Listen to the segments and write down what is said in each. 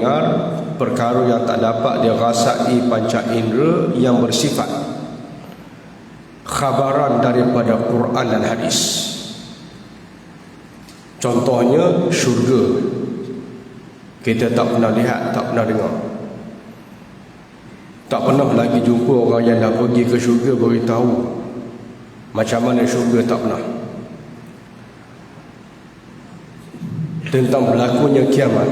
mendengar perkara yang tak dapat dirasai panca indera yang bersifat khabaran daripada Quran dan hadis. Contohnya syurga, kita tak pernah lihat, tak pernah dengar, tak pernah lagi jumpa orang yang dah pergi ke syurga beritahu macam mana syurga, tak pernah. Tentang berlakunya kiamat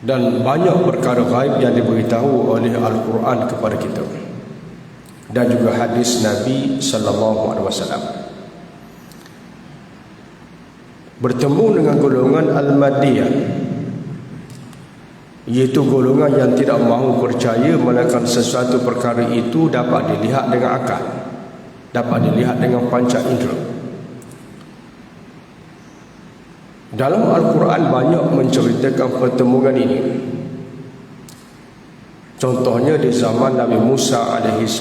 dan banyak perkara gaib yang diberitahu oleh Al-Quran kepada kita dan juga hadis Nabi SAW. Bertemu dengan golongan Al-Madiyah, iaitu golongan yang tidak mahu percaya melainkan sesuatu perkara itu dapat dilihat dengan akal, dapat dilihat dengan panca indera. Dalam Al-Quran banyak menceritakan pertemuan ini. Contohnya di zaman Nabi Musa AS,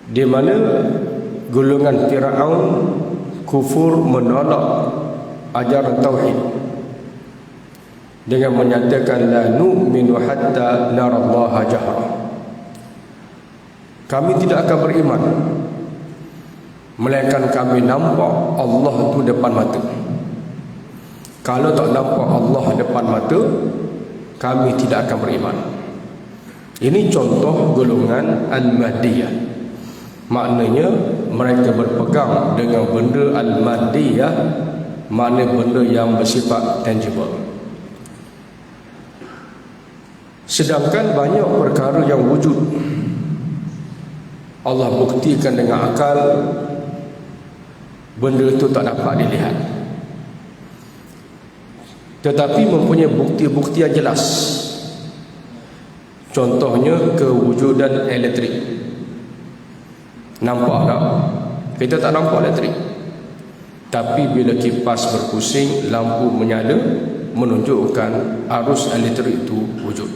di mana golongan Fir'aun kufur menolak ajaran tauhid dengan menyatakan la nu'minu hatta narallaha jahra, kami tidak akan beriman melainkan kami nampak Allah itu depan mata. Kalau tak nampak Allah depan mata, kami tidak akan beriman. Ini contoh golongan Al-Mahdiyah. Maknanya mereka berpegang dengan benda Al-Mahdiyah, makna benda yang bersifat tangible. Sedangkan banyak perkara yang wujud Allah buktikan dengan akal, benda itu tak dapat dilihat, tetapi mempunyai bukti-bukti yang jelas. Contohnya kewujudan elektrik. Nampak tak? Kita tak nampak elektrik, tapi bila kipas berpusing, lampu menyala, menunjukkan arus elektrik itu wujud.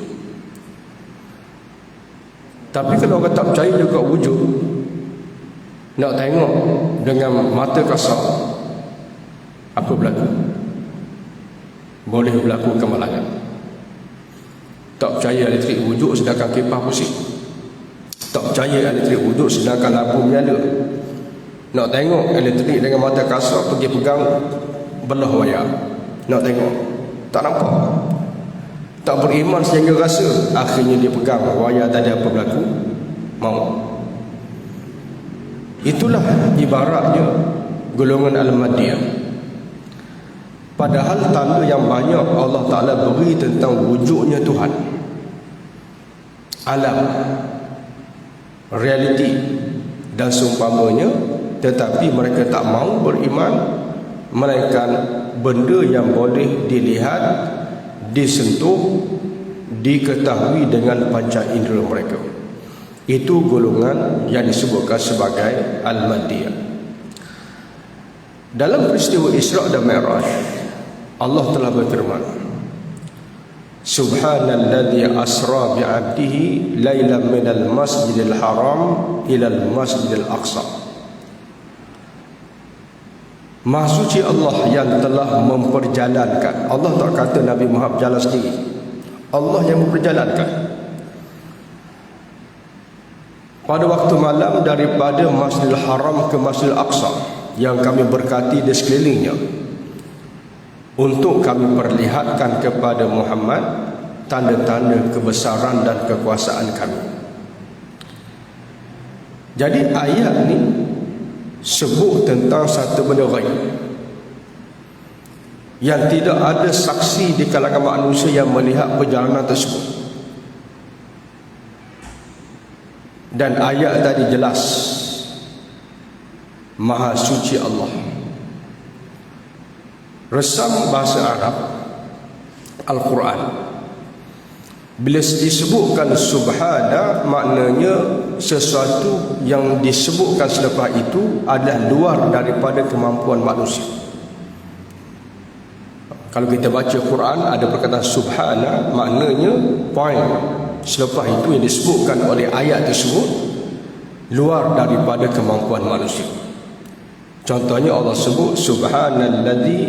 Tapi kalau orang tak percaya juga wujud, nak tengok dengan mata kasar, apa berlaku? Boleh berlaku kemalangan. Tak percaya elektrik wujud sedangkan kipas pusing, tak percaya elektrik wujud sedangkan lampu menyala. Nak tengok elektrik dengan mata kasar, pergi pegang belah wayar, nak tengok, tak nampak. Tak beriman sehingga rasa, akhirnya dia pegang wayar tadi, apa berlaku? Mau. Itulah ibaratnya golongan Al-Mahdiyah. Padahal tanda yang banyak Allah Ta'ala beri tentang wujudnya Tuhan, alam, realiti dan seumpamanya, tetapi mereka tak mahu beriman melainkan benda yang boleh dilihat, disentuh, diketahui dengan panca indera mereka. Itu golongan yang disebutkan sebagai Al-Mahdiyah. Dalam peristiwa Isra' dan Mi'raj, Allah telah berfirman, Subhanalladzi asra bi'abdihi lailan minal masjidil haram ilal masjidil aqsa. Maha suci Allah yang telah memperjalankan. Allah tak kata Nabi Muhammad jalan sendiri, Allah yang memperjalankan pada waktu malam daripada Masjidil Haram ke Masjidil Aqsa yang kami berkati di sekelilingnya, untuk kami perlihatkan kepada Muhammad tanda-tanda kebesaran dan kekuasaan kami. Jadi ayat ni sebut tentang satu benda ghaib yang tidak ada saksi di kalangan manusia yang melihat perjalanan tersebut. Dan ayat tadi jelas, Maha suci Allah. Resam bahasa Arab Al-Quran, bila disebutkan subhana, maknanya sesuatu yang disebutkan selepas itu adalah luar daripada kemampuan manusia. Kalau kita baca Quran ada perkataan subhana, maknanya point selepas itu yang disebutkan oleh ayat tersebut luar daripada kemampuan manusia. Contohnya Allah sebut subhanalladzi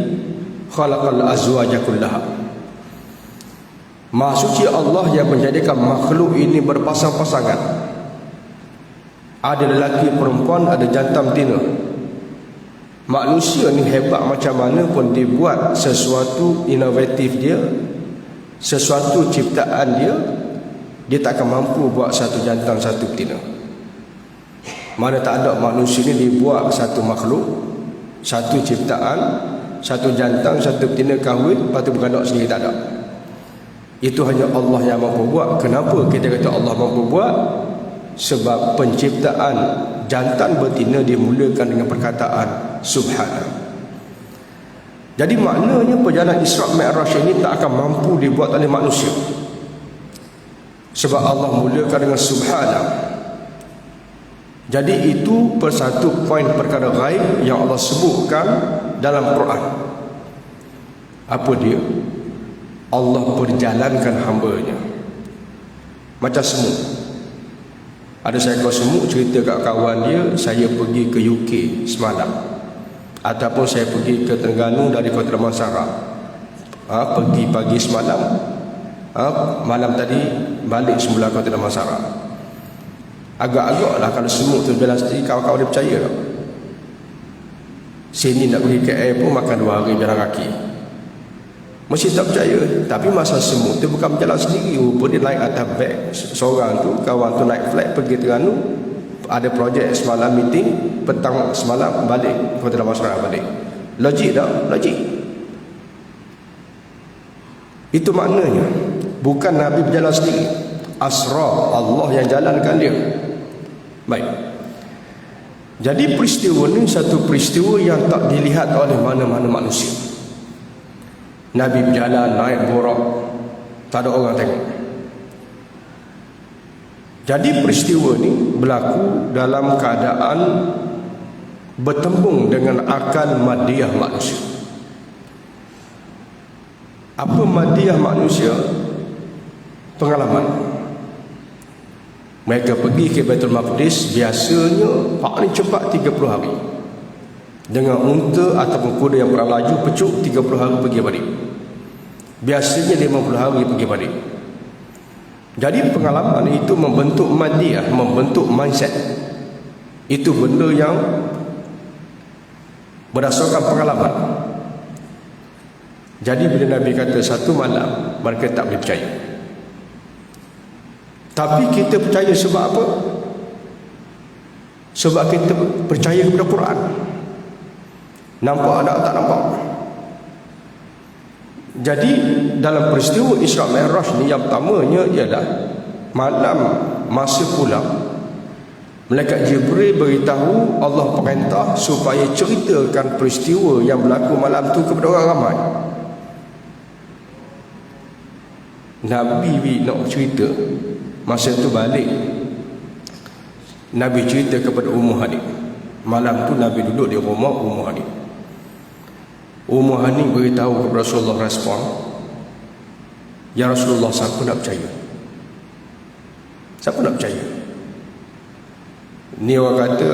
khalaqal azwaja kullaha. Maha suci Allah yang menjadikan makhluk ini berpasang-pasangan. Ada lelaki perempuan, ada jantan betina. Manusia ni hebat macam mana pun dia buat sesuatu inovatif dia, sesuatu ciptaan dia tak akan mampu buat satu jantan satu betina. Mana tak ada manusia ni dibuat satu makhluk, satu ciptaan, satu jantan satu betina kahwin, lepas tu beranak sendiri, tak ada. Itu hanya Allah yang mampu buat. Kenapa kita kata Allah mampu buat? Sebab penciptaan jantan betina dimulakan dengan perkataan Subhana. Jadi maknanya perjalanan Isra' Mi'raj ini tak akan mampu dibuat oleh manusia, sebab Allah mulakan dengan Subhana. Jadi itu persatu poin perkara ghaib yang Allah sebutkan dalam Quran. Apa dia? Allah perjalankan hamba-Nya. Macam semut. Ada seekor semut cerita kat kawan dia, saya pergi ke UK semalam, ataupun saya pergi ke Terengganu dari Kota Damansara. Pergi pagi semalam, malam tadi balik semula Kota Damansara. Agak-agak lah kalau semut tu jalan sendiri, kawan-kawan dia percaya tak? Sini nak pergi KL pun makan 2 hari jalan kaki, mesti tak percaya. Tapi masa semut tu bukan berjalan sendiri, rupa dia naik atas beg seorang tu. Kawan tu naik flight pergi Terengganu, ada projek semalam, meeting, petang semalam balik Kota Damansara balik. Logik tak? Logik. Itu maknanya bukan Nabi berjalan sendiri, Asra, Allah yang jalankan dia. Baik. Jadi peristiwa ni satu peristiwa yang tak dilihat oleh mana-mana manusia. Nabi berjalan naik borak, tak ada orang tengok. Jadi peristiwa ni berlaku dalam keadaan bertembung dengan akal madiyah manusia. Apa madiyah manusia? Pengalaman. Mereka pergi ke Baitul Maqdis biasanya paling cepat 30 hari. Dengan unta ataupun kuda yang perang laju, pecuk 30 hari pergi balik. Biasanya 50 hari pergi balik. Jadi pengalaman itu membentuk madiyah, membentuk mindset. Itu benda yang berdasarkan pengalaman. Jadi bila Nabi kata satu malam, mereka tak boleh percaya. Tapi kita percaya sebab apa? Sebab kita percaya kepada Quran. Nampak tak nampak? Jadi dalam peristiwa Isra' Mi'raj ni yang pertamanya ialah malam masa pulang, malaikat Jibril beritahu Allah perintah supaya ceritakan peristiwa yang berlaku malam tu kepada orang ramai. Nabi nak cerita, masa tu balik Nabi cerita kepada Ummu Hani. Malam tu Nabi duduk di rumah Ummu Hani. Ummu Hani beritahu kepada Rasulullah, respon, ya Rasulullah, siapa nak percaya? Siapa nak percaya? Ni orang kata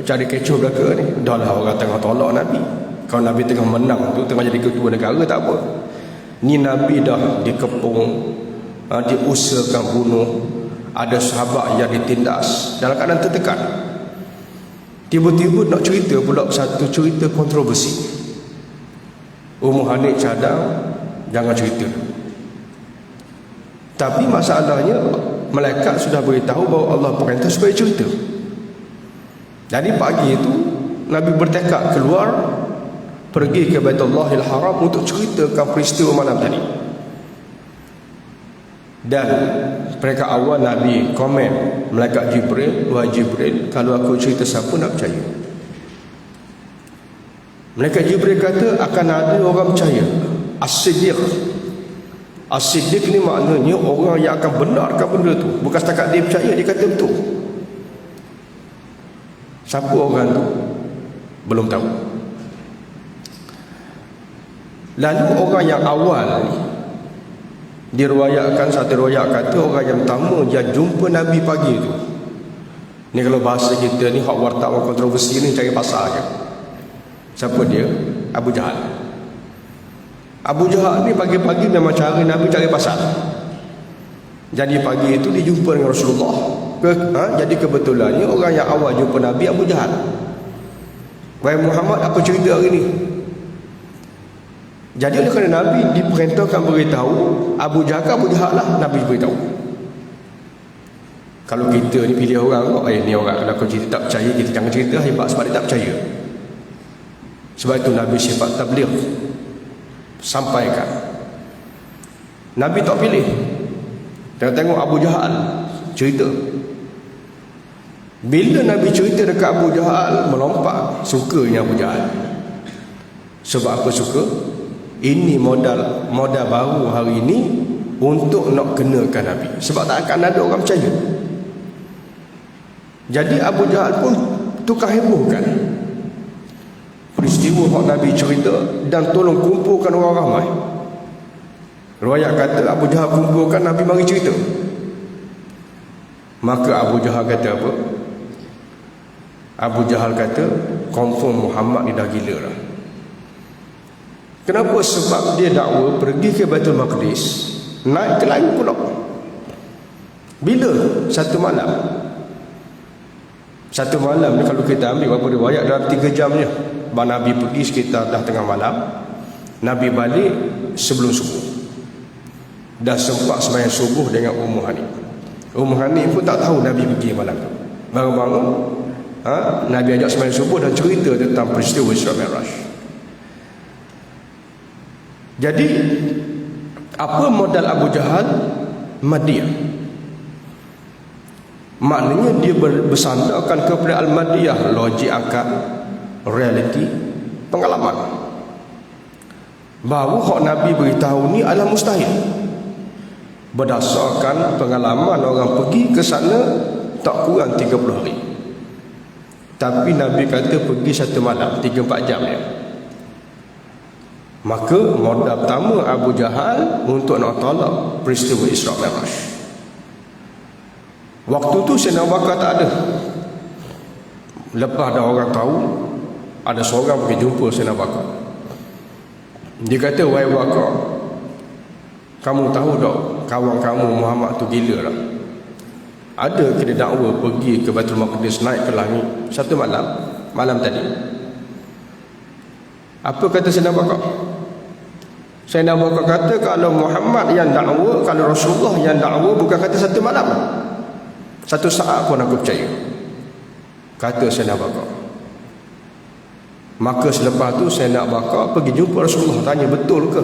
cari kecoh belaka ni. Dah lah orang tengah tolak Nabi. Kalau Nabi tengah menang tu, tengah jadi ketua negara, tak apa. Ni Nabi dah dikepung, diusahakan bunuh, ada sahabat yang ditindas dalam keadaan tertekan. Tiba-tiba nak cerita pula satu cerita kontroversi. Ummu Hani cadang, jangan cerita. Tapi masalahnya malaikat sudah beritahu bahawa Allah perintah supaya cerita. Jadi pagi itu Nabi bertekad keluar pergi ke Baitullahil Haram untuk ceritakan peristiwa malam tadi. Dan mereka awal Nabi komen, malaikat Jibril, wahai Jibril, kalau aku cerita siapa nak percaya? Malaikat Jibril kata akan ada orang percaya. As-Siddiq. As-Siddiq ni maknanya orang yang akan benarkan benda tu. Bukan setakat dia percaya, dia kata betul. Siapa orang tu? Belum tahu. Lalu orang yang awal ni, diriwayatkan, satu riwayat kata orang yang pertama yang jumpa Nabi pagi tu. Ni kalau bahasa kita ni, hak wartawan kontroversi ni cari pasal je. Siapa dia? Abu Jahal. Abu Jahal ni pagi-pagi memang cari Nabi cari pasal. Jadi pagi itu dia jumpa dengan Rasulullah. Jadi kebetulannya orang yang awal jumpa Nabi Abu Jahal. Wahai Muhammad, apa cerita hari ni? Jadi oleh kerana Nabi diperintahkan beritahu, Abu Jahal lah Nabi beritahu. Kalau kita ni pilih orang, ni orang kalau kau cerita tak percaya, kita jangan cerita hebat sebab dia tak percaya. Sebab itu Nabi sifat tabligh, sampaikan. Nabi tak pilih. Tengok Abu Jahal cerita. Bila Nabi cerita dekat Abu Jahal, melompat. Sukanya Abu Jahal. Sebab apa suka? Ini modal baru hari ini untuk nak kenakan Nabi. Sebab tak akan ada orang percaya. Jadi Abu Jahal pun tukar hebohkan peristiwa yang Nabi cerita dan tolong kumpulkan orang ramai. Riwayat kata Abu Jahal kumpulkan, Nabi mari cerita. Maka Abu Jahal kata apa? Abu Jahal kata, confirm Muhammad ni dah gila lah. Kenapa? Sebab dia dakwa pergi ke Baitul Maqdis, naik ke langit pula. Bila? Satu malam ni kalau kita ambil berapa riwayat dalam 3 jam je. Nabi pergi sekitar dah tengah malam, Nabi balik sebelum subuh. Dah sempat sembahyang subuh dengan Ummu Hani. Ummu Hani pun tak tahu Nabi pergi malam tu. Bangun-bangun, Nabi ajak sembahyang subuh dan cerita tentang peristiwa Isra Mi'raj. Jadi apa modal Abu Jahal? Madiyah. Maknanya dia bersandarkan kepada Al-Madiyah, logik akal, realiti, pengalaman. Bahawa hak Nabi beritahu ni adalah mustahil. Berdasarkan pengalaman orang pergi ke sana tak kurang 30 hari. Tapi Nabi kata pergi 1 malam, 3-4 jam dia. Maka modal pertama Abu Jahal untuk nak tolak peristiwa Isra Mi'raj. Waktu tu Sayyidina Abu Bakar tak ada. Lepas dah orang tahu, ada seorang pergi jumpa Sayyidina Abu Bakar. Dia kata, wahai Abu Bakar, kamu tahu tak kawan kamu Muhammad tu gila lah. Ada kena dakwa pergi ke Baitul Maqdis, naik ke langit 1 malam tadi. Apa kata Sayyidina Abu Bakar? Sayyidina Abu Bakar kata, kalau Muhammad yang dakwa, kalau Rasulullah yang dakwa, bukan kata 1 malam, 1 saat pun aku percaya, kata Sayyidina Abu Bakar. Maka selepas tu Sayyidina Abu Bakar pergi jumpa Rasulullah, tanya betul ke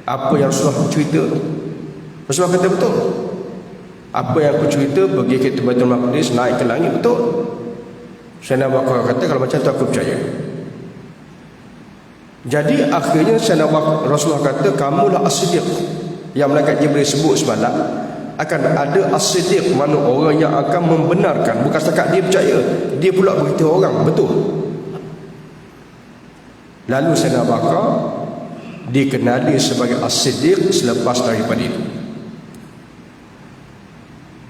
apa yang Rasulullah cerita tu? Rasulullah kata betul. Apa yang aku cerita, pergi ke Baitul Maqdis, naik ke langit, betul. Sayyidina Abu Bakar kata, kalau macam tu aku percaya. Jadi akhirnya Sayyidina Rasulullah kata, kamulah as-siddiq yang malaikat Jibril sebut semalam. Akan ada as-siddiq, mana orang yang akan membenarkan, bukan setakat dia percaya, dia pula beritahu orang betul. Lalu Sayyidina Abu Bakar dikenali sebagai as-siddiq selepas daripada itu.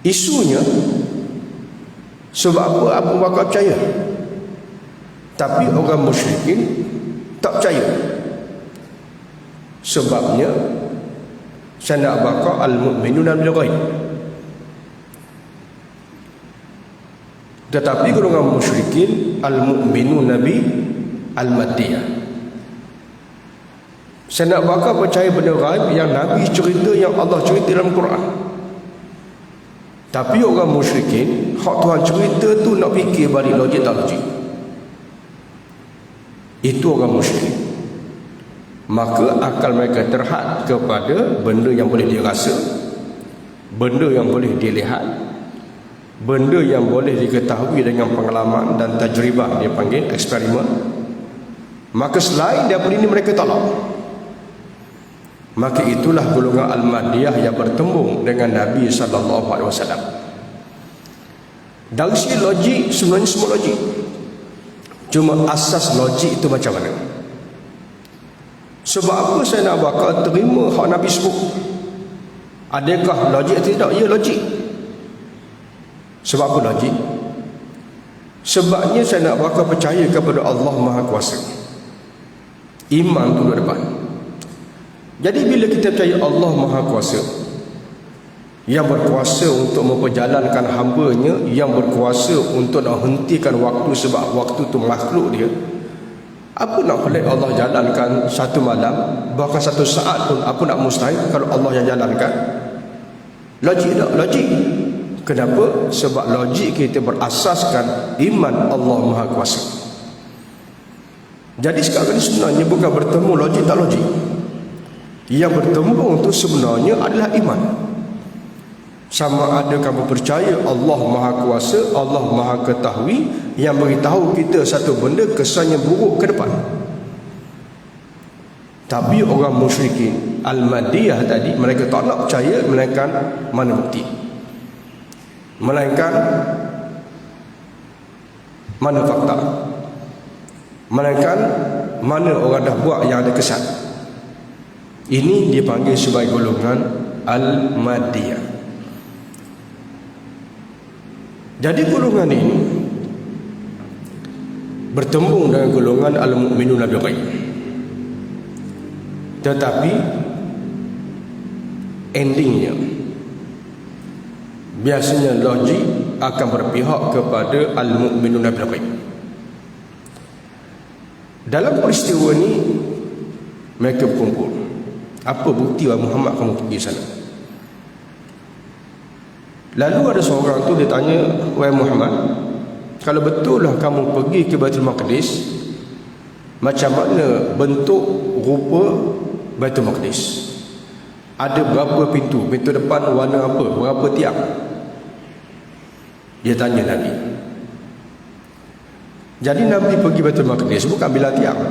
Isunya sebab apa Abu Bakar percaya, tapi orang musyrikin tak percaya. Sebabnya Sayyidina Abu Bakar al-mu'minuna bil ghaib. Tetapi golongan musyrikin al-mu'minuna bi al-madiyah. Sayyidina Abu Bakar percaya benda ghaib yang Nabi cerita, yang Allah cerita dalam Quran. Tapi orang musyrikin, hak Tuhan cerita tu nak fikir balik logik tak logik. Itu orang musyrik. Maka akal mereka terhad kepada benda yang boleh dia rasa, benda yang boleh dia lihat, benda yang boleh diketahui dengan pengalaman dan tajribah, dia panggil eksperimen. Maka selain daripada ini mereka tolak. Maka itulah golongan Al-Mahdiyah yang bertembung dengan Nabi SAW. Dari segi logik, sebenarnya semua logik. Cuma asas logik itu macam mana? Sebab apa Sayyidina Abu Bakar terima hak Nabi sebut? Adakah logik atau tidak? Ya, logik. Sebab apa logik? Sebabnya Sayyidina Abu Bakar percaya kepada Allah Maha Kuasa. Iman tu depan. Jadi bila kita percaya Allah Maha Kuasa, yang berkuasa untuk memperjalankan hamba-Nya, yang berkuasa untuk nak hentikan waktu sebab waktu tu makhluk dia, apa nak pelik Allah jalankan satu malam, bahkan satu saat pun apa nak mustahil kalau Allah yang jalankan? Logik tak? Logik. Kenapa? Sebab logik kita berasaskan iman Allah Maha Kuasa. Jadi sekarang ni sebenarnya bukan bertemu logik tak logik. Yang bertemu itu sebenarnya adalah iman. Sama ada kamu percaya Allah Maha Kuasa, Allah Maha Ketahui, yang beritahu kita satu benda kesannya buruk ke depan. Tapi orang musyrikin Al-Madiyah tadi, mereka tak nak percaya melainkan mana bukti, melainkan mana fakta, melainkan mana orang dah buat yang ada kesan. Ini dipanggil sebagai golongan Al-Madiyah. Jadi golongan ini bertembung dengan golongan Al-Mu'minun bil Ghaib. Tetapi endingnya biasanya logik akan berpihak kepada Al-Mu'minun bil Ghaib. Dalam peristiwa ini mereka berkumpul. Apa bukti wahai Muhammad kamu pergi sana? Lalu ada seorang tu dia tanya, wahai Muhammad, kalau betul lah kamu pergi ke Baitul Maqdis, macam mana bentuk rupa Baitul Maqdis? Ada berapa pintu? Pintu depan warna apa? Berapa tiang? Dia tanya Nabi. Jadi Nabi pergi Baitul Maqdis bukan bila tiang,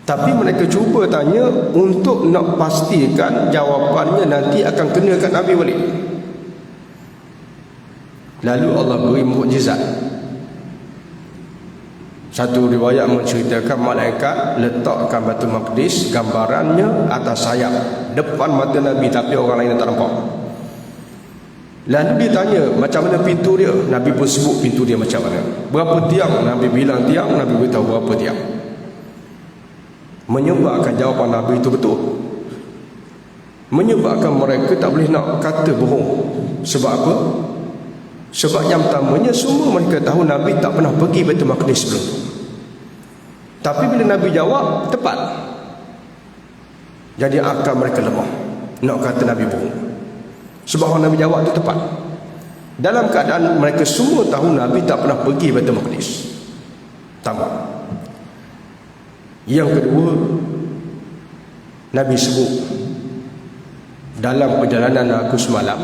tapi mereka cuba tanya untuk nak pastikan jawapannya nanti akan kenakan Nabi balik. Lalu Allah beri mukjizat. Satu riwayat menceritakan malaikat letakkan Baitul Maqdis gambarannya atas sayap depan mata Nabi, tapi orang lain tak nampak. Lalu dia tanya macam mana pintu dia, Nabi pun sebut pintu dia macam mana. Berapa tiang, Nabi bilang tiang, Nabi beritahu berapa tiang. Menyebabkan jawapan Nabi itu betul, menyebabkan mereka tak boleh nak kata bohong. Sebab apa? Sebab yang pertamanya semua mereka tahu Nabi tak pernah pergi Baitul Maqdis sebelum itu. Tapi bila Nabi jawab tepat, jadi akal mereka lemah nak kata Nabi bohong. Sebab orang Nabi jawab itu tepat, dalam keadaan mereka semua tahu Nabi tak pernah pergi Baitul Maqdis. Tambah yang kedua, Nabi sebut dalam perjalanan aku semalam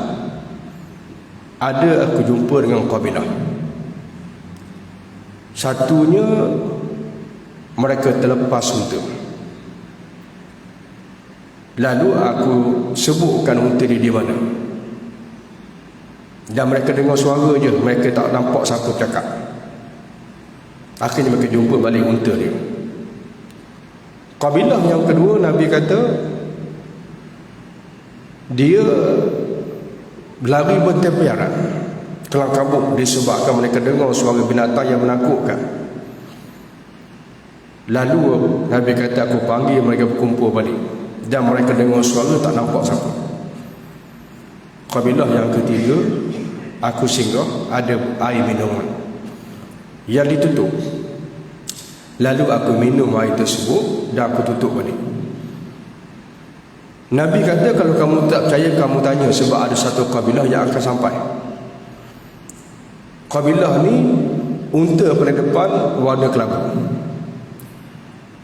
ada aku jumpa dengan kabilah. Satunya mereka terlepas unta. Lalu aku sebutkan unta dia di mana, dan mereka dengar suara je, mereka tak nampak siapa bercakap. Akhirnya mereka jumpa balik unta dia. Kabilah yang kedua, Nabi kata dia lari bertempiaran kelang kabut disebabkan mereka dengar suara binatang yang menakutkan. Lalu Nabi kata aku panggil mereka berkumpul balik, dan mereka dengar suara tak nampak siapa. Kabilah yang ketiga, aku singgah ada air minuman yang ditutup. Lalu aku minum air tersebut dan aku tutup balik. Nabi kata kalau kamu tak percaya, kamu tanya, sebab ada satu kabilah yang akan sampai. Kabilah ni unta pada depan warna kelabu.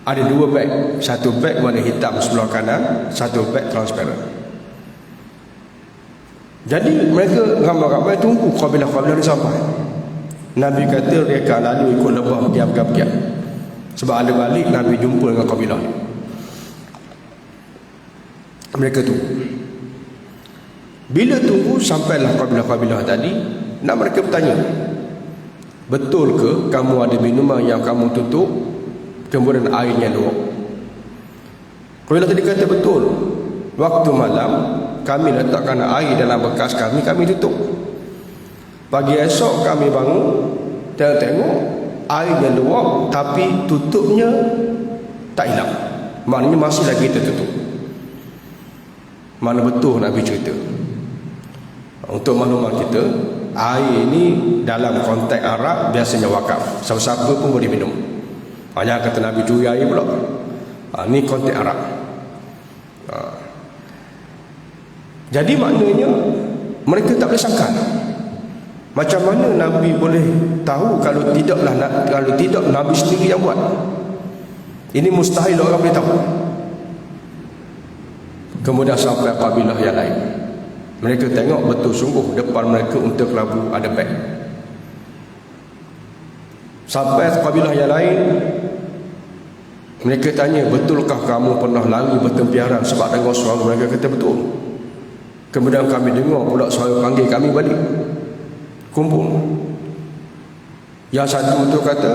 Ada dua beg, satu beg warna hitam sebelah kanan, satu beg transparan. Jadi mereka ramai-ramai tunggu kabilah-kabilah ni sampai. Nabi kata mereka lalu ikut lebah bergiam-giam. Sebab ada balik Nabi jumpa dengan kabilah ni. Mereka tunggu. Bila tunggu sampailah kabilah-kabilah tadi, nak mereka bertanya, betul ke kamu ada minuman yang kamu tutup kemudian airnya luap? Kabilah tadi kata betul. Waktu malam kami letakkan air dalam bekas kami tutup. Pagi esok kami bangun dan tengok airnya luap, tapi tutupnya tak hilang. maknanya masih lagi tertutup. Mana betul Nabi cerita. Untuk maklumat kita, air ini dalam konteks Arab biasanya wakaf. Siapa-siapa pun boleh minum. Hanya kata Nabi curi air pula. Ini konteks Arab. Jadi maknanya mereka tak boleh sangka. Macam mana Nabi boleh tahu kalau tidak Nabi sendiri yang buat? Ini mustahil orang boleh tahu. Kemudian sampai kabilah yang lain, mereka tengok betul sungguh depan mereka unta kelabu ada beg. Sampai kabilah yang lain, mereka tanya, betulkah kamu pernah lari bertempiaran sebab dengar suara? Mereka kata betul. Kemudian kami dengar pula suara panggil kami balik, kumpul. Yang satu tu kata,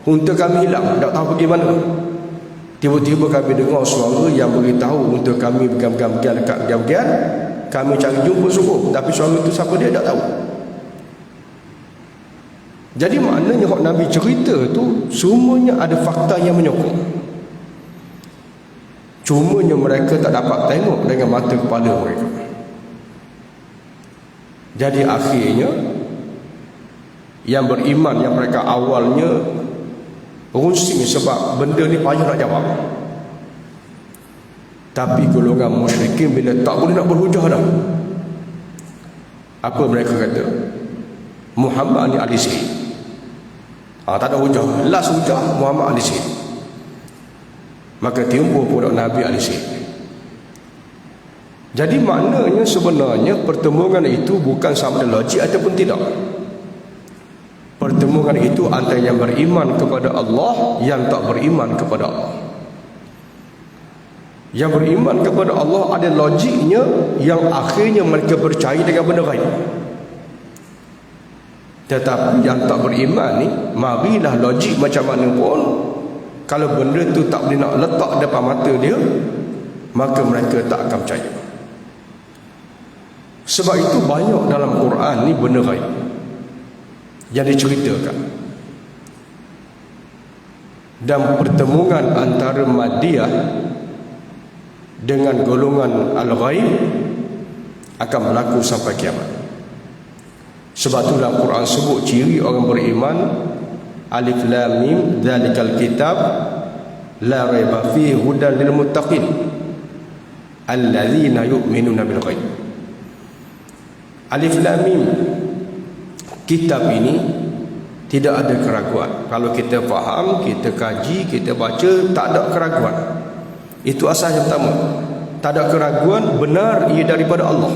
unta kami hilang, tak tahu pergi mana. Tiba-tiba kami dengar suara yang beritahu untuk kami bergam-gam dekat bergam-gam. Kami cari jumpa sungguh, tapi suara itu siapa dia tak tahu. Jadi maknanya hak Nabi cerita tu semuanya ada fakta yang menyokong. Cumanya mereka tak dapat tengok dengan mata kepala mereka. Jadi akhirnya yang beriman yang mereka awalnya rusing sebab benda ni payah nak jawab. Tapi golongan musyrikin bila tak boleh nak berhujah dah, apa mereka kata? Muhammad ni ahli sihir. Tak ada hujah, last hujah Muhammad ahli sihir. Maka timbul pula Nabi ahli sihir. Jadi maknanya sebenarnya pertemuan itu bukan sama ada logik ataupun tidak. Pertemuan itu antara yang beriman kepada Allah, yang tak beriman kepada Allah. Yang beriman kepada Allah ada logiknya, yang akhirnya mereka percaya dengan benda gaib. Tetapi yang tak beriman ni, marilah logik macam mana pun, kalau benda tu tak boleh nak letak depan mata dia, maka mereka tak akan percaya. Sebab itu banyak dalam Quran ni benda gaib yang diceritakan. Dan pertemuan antara Madiyah dengan golongan Al-Ghaib akan berlaku sampai kiamat. Sebab tu dalam Quran sebut ciri orang beriman, Alif Lam Mim dzalikal kitab la raiba fihi hudan lil muttaqin alladzina yu'minuna bil ghaib. Alif Lam Mim, kitab ini tidak ada keraguan. Kalau kita faham, kita kaji, kita baca, tak ada keraguan. Itu asas yang pertama. Tak ada keraguan, benar ia daripada Allah.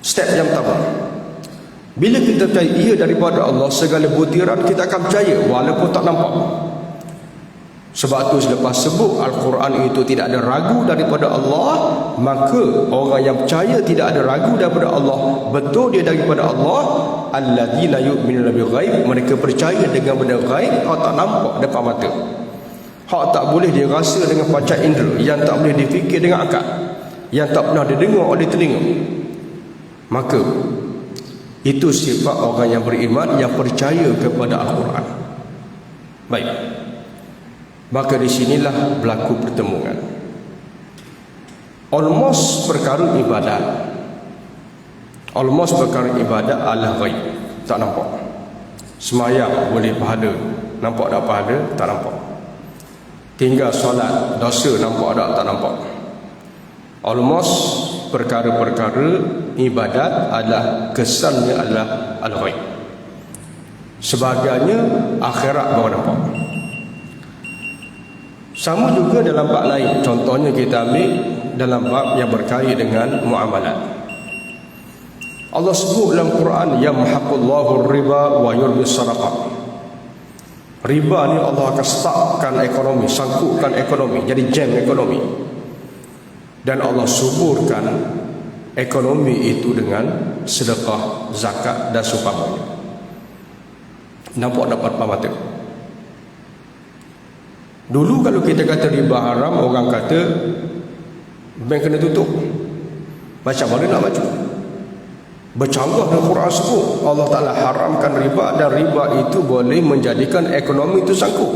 Step yang pertama. Bila kita percaya ia daripada Allah, segala butiran kita akan percaya walaupun tak nampak. Sebab tu selepas sebut Al-Quran itu tidak ada ragu daripada Allah, maka orang yang percaya tidak ada ragu daripada Allah, betul dia daripada Allah. Alladzina yu'minuna bil ghaib, mereka percaya dengan benda ghaib, hak tak nampak depan mata, hak tak boleh dirasa dengan panca indera, yang tak boleh difikir dengan akal, yang tak pernah didengar oleh telinga. Maka itu sifat orang yang beriman, yang percaya kepada Al-Quran. Baik, maka di sinilah berlaku pertemuan. Almost perkara ibadat, almost perkara ibadat adalah ghaib, tak nampak. Semayang boleh pahala, nampak tak pahala? Tak nampak. Tinggal solat, dosa nampak tak nampak. Almost perkara-perkara ibadat adalah kesannya adalah al-ghaib. Sebagainya akhirat baru nampak. Sama juga dalam bab lain. Contohnya kita ambil dalam bab yang berkait dengan muamalat. Allah sebut dalam Quran, yamhaqullahu riba wa yurbis sadaqah. Riba ni Allah akan stuckkan ekonomi, sangkutkan ekonomi, jadi jam ekonomi. Dan Allah suburkan ekonomi itu dengan sedekah, zakat dan seumpamanya. Nampak dapat pamata. Dulu kalau kita kata riba haram, orang kata bank kena tutup. Macam mana nak maju? Bercanggah dengan Quran sebut Allah Ta'ala haramkan riba, dan riba itu boleh menjadikan ekonomi itu sangkut.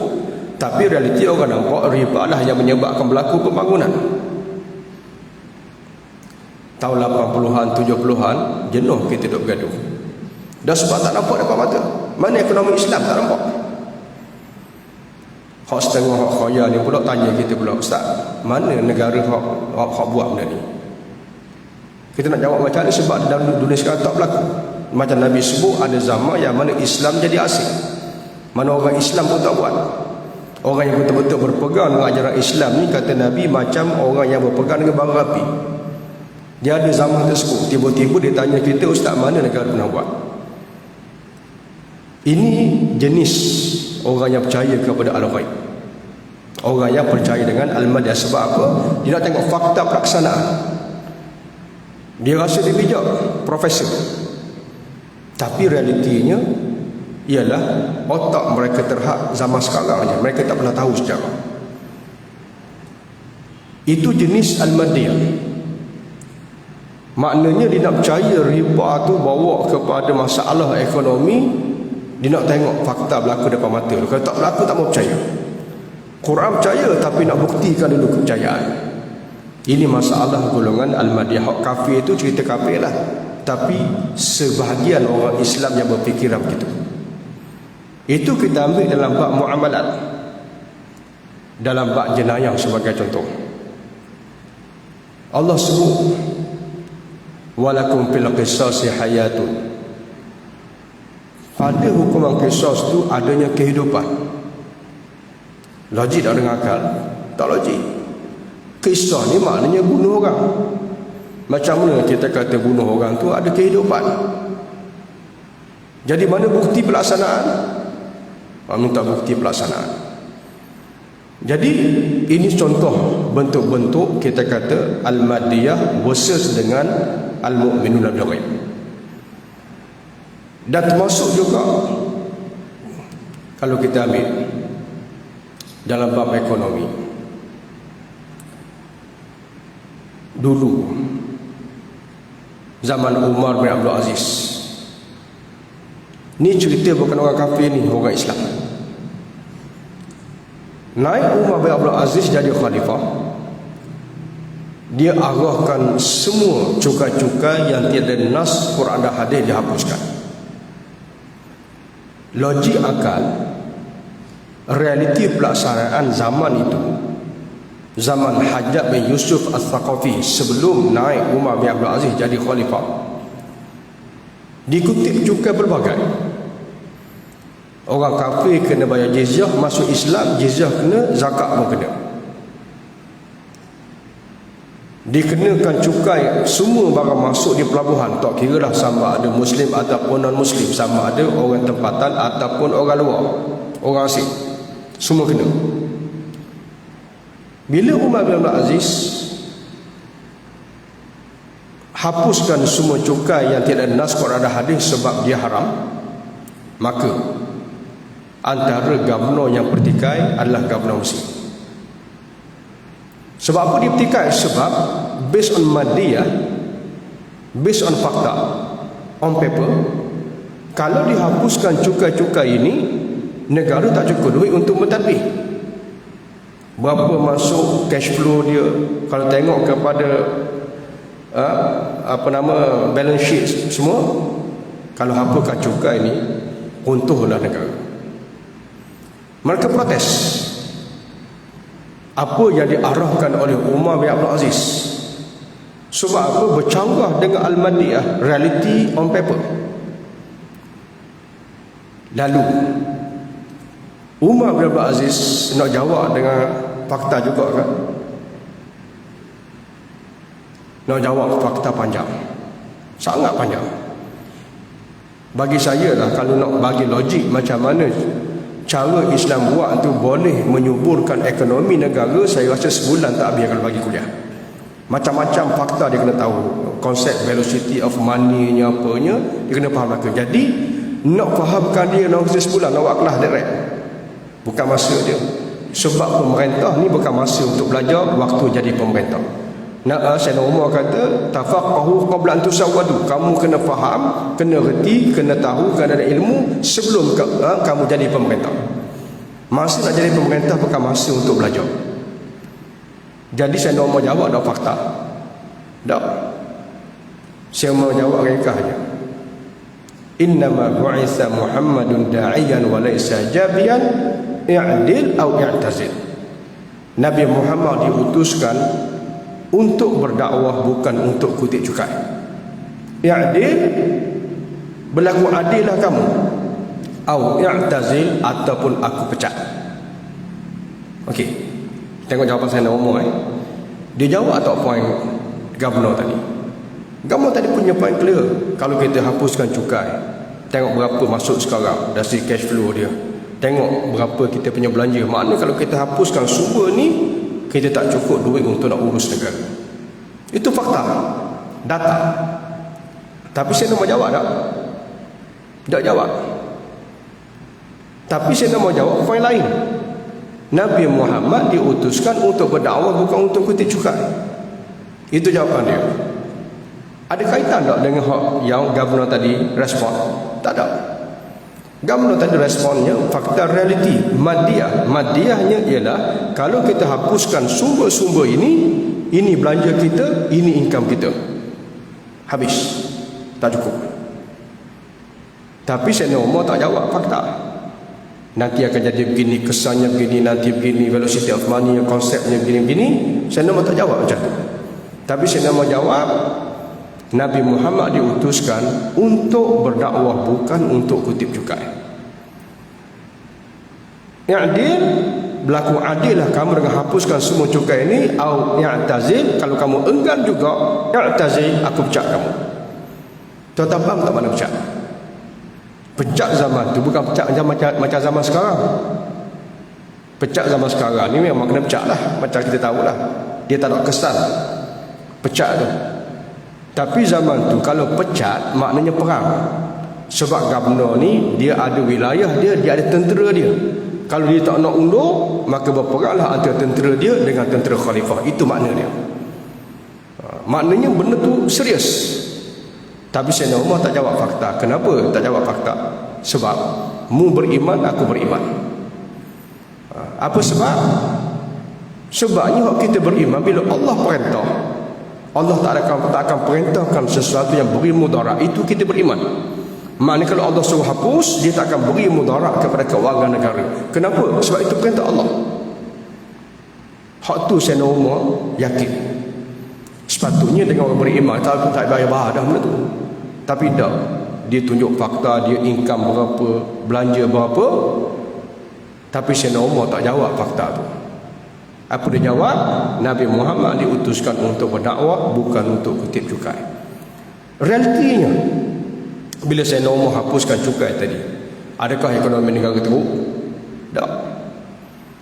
Tapi realiti orang nampak riba lah yang menyebabkan berlaku pembangunan. Tahun 80-an, 70-an, jenuh kita duduk bergaduh. Dah sebab tak nampak depan mata. Mana ekonomi Islam tak nampak. Hak setengah hak kaya ni pula tanya kita pula, Ustaz, mana negara hak buat benda ni? Kita nak jawab macam ni sebab dalam dunia sekarang tak berlaku. Macam Nabi sebut, ada zaman yang mana Islam jadi asing. Mana orang Islam pun tak buat. Orang yang betul-betul berpegang dengan ajaran Islam ni, kata Nabi, macam orang yang berpegang dengan bara api. Dia ada zaman tersebut. Tiba-tiba dia tanya kita, Ustaz, mana negara pernah buat? Ini jenis orang yang percaya kepada al-ghaib. Orang yang percaya dengan al-madiyah. Sebab apa? Dia nak tengok fakta pelaksanaan. Dia rasa dia bijak, profesor. Tapi realitinya ialah otak mereka terhad zaman sekarang je. Mereka tak pernah tahu sejarah. Itu jenis al-madiyah. Maknanya dia nak percaya riba tu bawa kepada masalah ekonomi. Dia nak tengok fakta berlaku depan mata. Kalau tak berlaku, tak mau percaya. Quran percaya tapi nak buktikan dulu kepercayaan. Ini masalah golongan al-madiyah. Hak kafir itu cerita kafir lah. Tapi sebahagian orang Islam yang berfikiran begitu. Itu kita ambil dalam bab muamalat, dalam bab jenayah sebagai contoh. Allah sebut, walakum fil qisasi hayatun. Pada hukuman qisas tu adanya kehidupan. Logik tak dengan akal? Tak logik. Qisas ni maknanya bunuh orang. Macam mana kita kata bunuh orang tu ada kehidupan? Jadi mana bukti pelaksanaan? Minta bukti pelaksanaan. Jadi ini contoh bentuk-bentuk kita kata al-madiyah versus dengan al-mu'minun bil-ghaib. Dan termasuk juga kalau kita ambil dalam bab ekonomi, dulu zaman Umar bin Abdul Aziz, ni cerita bukan orang kafir, ni orang Islam. Naik Umar bin Abdul Aziz jadi khalifah, dia arahkan semua cukai-cukai yang tiada nas Quran dan hadis dihapuskan. Logik akal, realiti pelaksanaan zaman itu, zaman Hajjaj bin Yusuf Al-Thaqafi sebelum naik Umar bin Abdul Aziz jadi khalifah, dikutip cukai berbagai. Orang kafir kena bayar jizyah, masuk Islam jizyah kena, zakat pun kena. Dikenakan cukai semua barang masuk di pelabuhan, tak kira lah sama ada Muslim ataupun non-Muslim, sama ada orang tempatan ataupun orang luar, orang asing, semua kena. Bila Umar bin Abdul Aziz hapuskan semua cukai yang tidak ada nas Quran dan hadis sebab dia haram, maka antara gubernur yang bertikai adalah gubernur Muslim. Sebab apa dia bertikai? Sebab based on madiyah, based on fakta, on paper, kalau dihapuskan cukai-cukai ini, negara tak cukup duit untuk mentadbir. Berapa masuk cash flow dia, kalau tengok kepada balance sheet semua, kalau hapuskan cukai ini, runtuhlah negara. Mereka protes. Apa yang diarahkan oleh Umar bin Abdul Aziz, sebab apa? Bercanggah dengan al-madiyah, reality on paper. Lalu Umar bin Abdul Aziz nak jawab dengan fakta juga kan? Nak jawab fakta panjang, sangat panjang. Bagi saya lah, kalau nak bagi logik macam mana cara Islam buat tu boleh menyuburkan ekonomi negara, saya rasa sebulan tak habis kalau bagi kuliah. Macam-macam fakta dia kena tahu, konsep velocity of money nya apanya dia kena faham lagi. Jadi nak fahamkan dia nak sebulan, nak buat kelas direct, bukan masa dia. Sebab pemerintah ni bukan masa untuk belajar waktu jadi pemerintah. Sayyidina Umar kata, tafaqahu qabla an tusawwadu. Kamu kena faham, kena reti, kena tahu, kena ada ilmu sebelum kamu jadi pemerintah. Masa nak jadi pemerintah bukan masa untuk belajar. Jadi saya nak mau jawab dah fakta. Tak. Saya mau jawab rekah je. Innama bu'itha Muhammadun da'iyan wa laysa jabiyan i'dil au i'tazil. Nabi Muhammad diutuskan untuk berdakwah, bukan untuk kutip cukai. I'dil, berlaku adillah kamu, au i'tazil, ataupun aku pecat. Okey, tengok jawapan saya nak umum. Dia jawab atau poin Governor tadi. Governor tadi punya poin clear. Kalau kita hapuskan cukai, tengok berapa masuk sekarang dari cash flow dia, tengok berapa kita punya belanja. Maknanya kalau kita hapuskan semua ni, kita tak cukup duit untuk nak urus negara. Itu fakta, data. Tapi saya nak mau jawab tak? Tak jawab. Tapi saya nak mau jawab poin lain. Nabi Muhammad diutuskan untuk berdakwah, bukan untuk kutip cukai. Itu jawapan dia. Ada kaitan tak dengan yang Governor tadi respon? Tak ada. Governor tadi responnya fakta realiti madiyah. Madiyahnya ialah kalau kita hapuskan sumber-sumber ini belanja kita, ini income kita. Habis. Tak cukup. Tapi Sayyidina Umar tak jawab fakta. Nanti akan jadi begini, kesannya begini, nanti begini, velocity of money, konsepnya begini-begini. Sayyidina Umar tak jawab macam tu. Tapi Sayyidina Umar jawab, Nabi Muhammad diutuskan untuk berdakwah, bukan untuk kutip cukai. I'dil, berlaku adillah kamu dengan hapuskan semua cukai ini, au i'tazil, kalau kamu enggan juga, i'tazil, aku pecat kamu. Tuan-tuan faham tak mana pecat? Pecat zaman tu bukan pecat macam zaman sekarang. Pecat zaman sekarang ni memang kena pecat lah, macam kita tahulah. Dia tak ada kesan pecat tu. Tapi zaman tu kalau pecat maknanya perang. Sebab Governor ni dia ada wilayah dia ada tentera dia. Kalau dia tak nak undur, maka berperanglah antara tentera dia dengan tentera khalifah. Itu makna dia. Maknanya benda tu serius. Tapi Sayyidina Umar tak jawab fakta. Kenapa tak jawab fakta? Sebab mu beriman, aku beriman. Apa sebab? Sebabnya waktu kita beriman, bila Allah perintah, Allah tak akan perintahkan sesuatu yang beri mudarat, itu kita beriman. Maknanya kalau Allah suruh hapus, dia tak akan beri mudarat kepada kewangan negara. Kenapa? Sebab itu perintah Allah. Hak tu Sayyidina Umar yakin. Sepatutnya dengan orang beriman tak bayar dah benda tu. Tapi tak. Dia tunjuk fakta, dia income berapa, belanja berapa. Tapi Sayyidina Umar tak jawab fakta tu. Apa dia jawab? Nabi Muhammad diutuskan untuk berdakwah, bukan untuk kutip cukai. Realitinya, bila Sayyidina Umar hapuskan cukai tadi, adakah ekonomi negara teruk? Tak.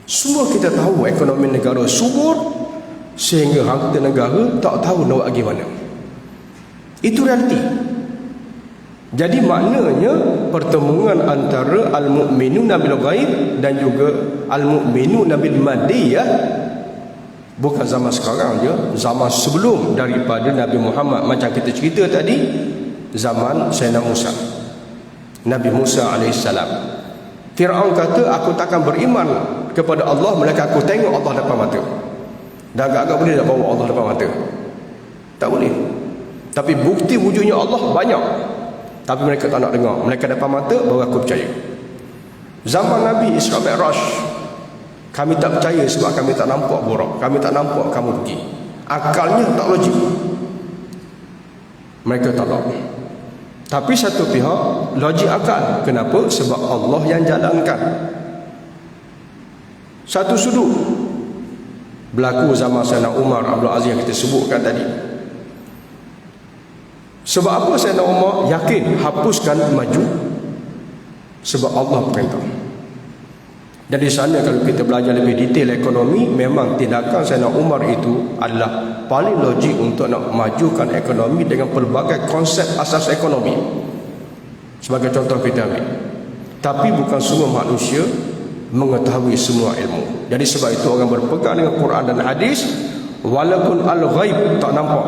Semua kita tahu ekonomi negara subur, sehingga harta negara tak tahu nak pergi mana. Itu realiti. Jadi maknanya pertemuan antara al-mu'minun bil ghaib dan juga al-mu'minun bil madiyah bukan zaman sekarang je, zaman sebelum daripada Nabi Muhammad. Macam kita cerita tadi, zaman Sayyidina Musa, Nabi Musa alaihissalam. Fir'aun kata, aku takkan beriman kepada Allah melainkan aku tengok Allah depan mata. Dan agak-agak boleh tak bawa Allah depan mata? Tak boleh. Tapi bukti wujudnya Allah banyak. Tapi mereka tak nak dengar. Mereka depan mata, baru aku percaya. Zaman Nabi Isra Mi'raj, kami tak percaya sebab kami tak nampak borak. Kami tak nampak kamu pergi. Akalnya tak logik. Mereka tak nak. Tapi satu pihak, logik akal. Kenapa? Sebab Allah yang jalankan. Satu sudut berlaku zaman Sayyidina Umar Abdul Aziz yang kita sebutkan tadi. Sebab apa Sayyidina Umar yakin hapuskan maju? Sebab Allah perintah. Dan di sana kalau kita belajar lebih detail ekonomi, memang tindakan Sayyidina Umar itu adalah paling logik untuk nak majukan ekonomi dengan pelbagai konsep asas ekonomi. Sebagai contoh kita ambil. Tapi bukan semua manusia mengetahui semua ilmu. Jadi sebab itu orang berpegang dengan Quran dan hadis, walaupun al-ghaib tak nampak,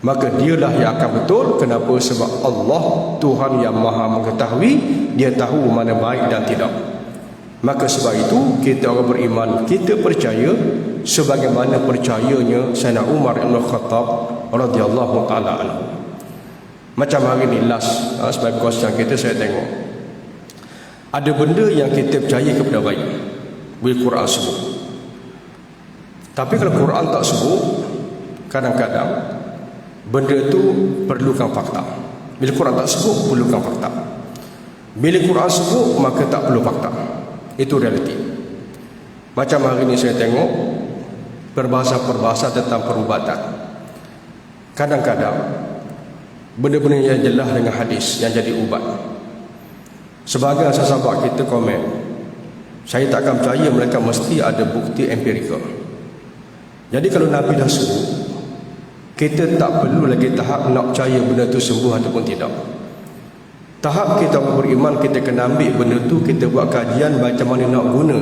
maka dialah yang akan betul. Kenapa? Sebab Allah Tuhan yang maha mengetahui. Dia tahu mana baik dan tidak. Maka sebab itu kita orang beriman, kita percaya sebagaimana percayanya Sayyidina Umar Ibn Khattab radhiyallahu taala anhu. Macam hari ni last sebagai kos yang kita, saya tengok ada benda yang kita percaya kepada baik bila Quran sebut. Tapi kalau Quran tak sebut, kadang-kadang benda tu perlukan fakta. Bila Quran tak sebut, perlukan fakta. Bila Quran sebut, maka tak perlu fakta. Itu realiti. Macam hari ni saya tengok perbahasa-perbahasa tentang perubatan. Kadang-kadang benda-benda yang jelas dengan hadis yang jadi ubat. Sebagai sahabat kita komen, saya tak akan percaya mereka mesti ada bukti empirikal. Jadi kalau Nabi dah sebut, kita tak perlu lagi tahap nak percaya benda tu sembuh ataupun tidak. Tahap kita beriman, kita kena ambil benda tu, kita buat kajian macam mana nak guna,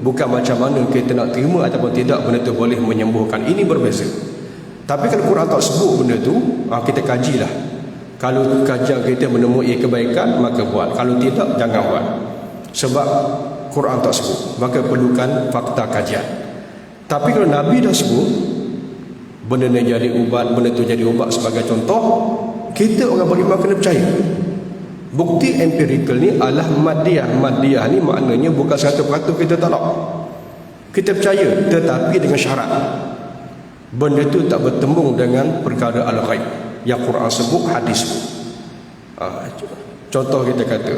bukan macam mana kita nak terima ataupun tidak benda tu boleh menyembuhkan. Ini berbeza. Tapi kalau Quran tak sebut benda tu, kita kajilah. Kalau kajian kita menemui kebaikan, maka buat. Kalau tidak, jangan buat. Sebab Quran tak sebut, maka perlukan fakta kajian. Tapi kalau Nabi dah sebut, benda ni jadi ubat, benda tu jadi ubat sebagai contoh, kita orang beriman kena percaya. Bukti empirikal ni adalah madiyah. Madiyah ni maknanya bukan 100% kita tolak. Kita percaya, tetapi dengan syarat. Benda tu tak bertembung dengan perkara al-ghaib yang Quran sebut, hadis sebut. Contoh kita kata,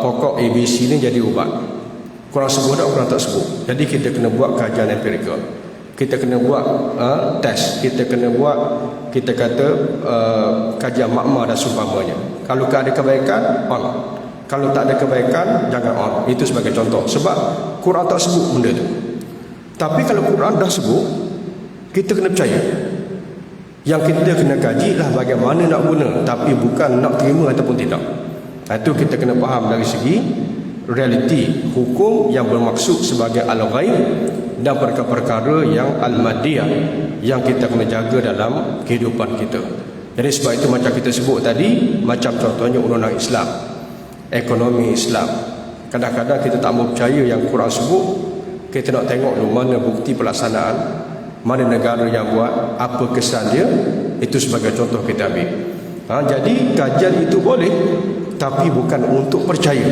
pokok ABC ni jadi ubat. Quran sebut tak, Quran tak sebut. Jadi kita kena buat kajian empirikal. Kita kena buat test, kita kena buat, kita kata kajian makmah dan seumpamanya. Kalau ada kebaikan, on. Kalau tak ada kebaikan, jangan on. Itu sebagai contoh. Sebab Quran tak sebut benda tu. Tapi kalau Quran dah sebut, kita kena percaya. Yang kita kena kaji lah bagaimana nak guna, tapi bukan nak terima ataupun tidak. Itu kita kena faham dari segi realiti hukum yang bermaksud sebagai al-ghaib dan perkara-perkara yang al-madiyah yang kita kena jaga dalam kehidupan kita. Jadi sebab itu macam kita sebut tadi, macam contohnya undang-undang Islam, ekonomi Islam. Kadang-kadang kita tak mau percaya yang Quran sebut, kita nak tengok dulu mana bukti pelaksanaan, mana negara yang buat, apa kesan dia. Itu sebagai contoh kita ambil. Jadi kajian itu boleh, tapi bukan untuk percaya,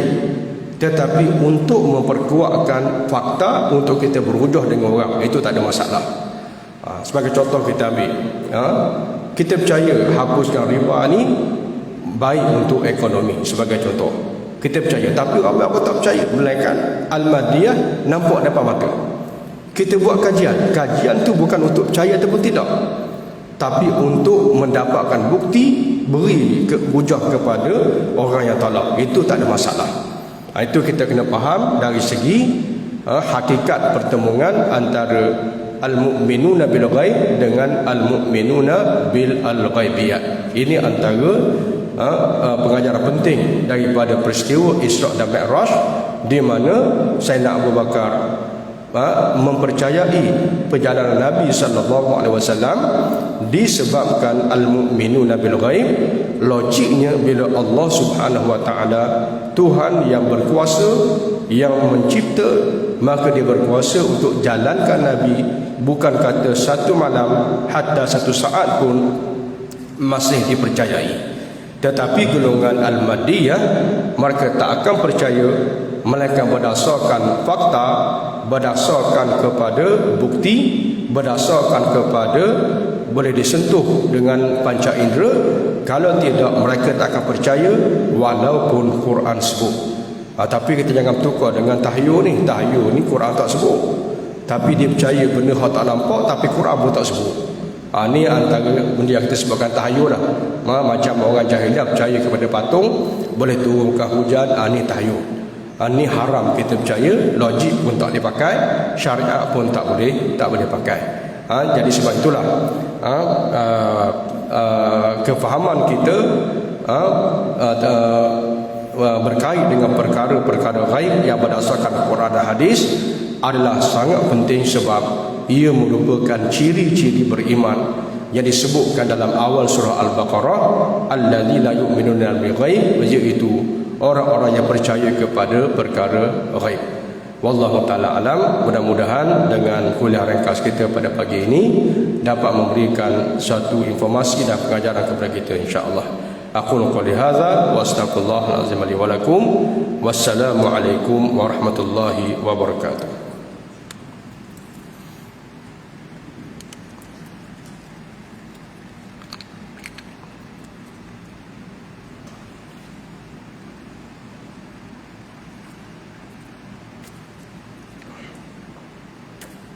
tetapi untuk memperkuatkan fakta, untuk kita berujuh dengan orang. Itu tak ada masalah. Sebagai contoh kita ambil, kita percaya hapuskan riba ni baik untuk ekonomi, sebagai contoh. Kita percaya, tapi orang apa tak percaya, melainkan al-madiyah nampak depan mata. Kita buat kajian. Kajian tu bukan untuk percaya ataupun tidak, tapi untuk mendapatkan bukti, beri hujah kepada orang yang tolak. Itu tak ada masalah. Itu kita kena faham dari segi hakikat pertemuan antara al-mu'minuna bil ghaib dengan al-mu'minuna bil al-ghaibiyat. Ini antara pengajaran penting daripada peristiwa Isra' dan Mi'raj, di mana Sayyidina Abu Bakar mempercayai perjalanan Nabi sallallahu alaihi wasallam disebabkan al-mu'minuna bil ghaib. Logiknya bila Allah Subhanahu wa taala, Tuhan yang berkuasa, yang mencipta, maka dia berkuasa untuk jalankan Nabi, bukan kata satu malam, hatta satu saat pun masih dipercayai. Tetapi golongan al-madiyah, mereka tak akan percaya, melainkan berdasarkan fakta, berdasarkan kepada bukti, berdasarkan kepada boleh disentuh dengan panca indera. Kalau tidak, mereka tak akan percaya walaupun Quran sebut. Tapi kita jangan tukar dengan tahyul ni. Tahyul ni Quran tak sebut, tapi dia percaya benda yang tak nampak, tapi Quran pun tak sebut. Ni antara benda yang kita sebutkan tahyul lah. Macam orang jahiliah percaya kepada patung boleh turunkan hujan. Ni tahyul. Ni haram kita percaya. Logik pun tak boleh pakai, syariat pun tak boleh pakai. Jadi sebab itulah kefahaman kita berkait dengan perkara-perkara ghaib yang berdasarkan Quran dan hadis adalah sangat penting, sebab ia merupakan ciri-ciri beriman yang disebutkan dalam awal surah Al-Baqarah, alladzina yu'minuna bil ghaib, iaitu orang-orang yang percaya kepada perkara ghaib. Wallahu ta'ala alam. Mudah-mudahan dengan kuliah ringkas kita pada pagi ini dapat memberikan satu informasi dan pengajaran kepada kita, insya-Allah. Aqulu qouli hadza wa astaghfirullahal azim li wa lakum. Wassalamu alaikum warahmatullahi wabarakatuh.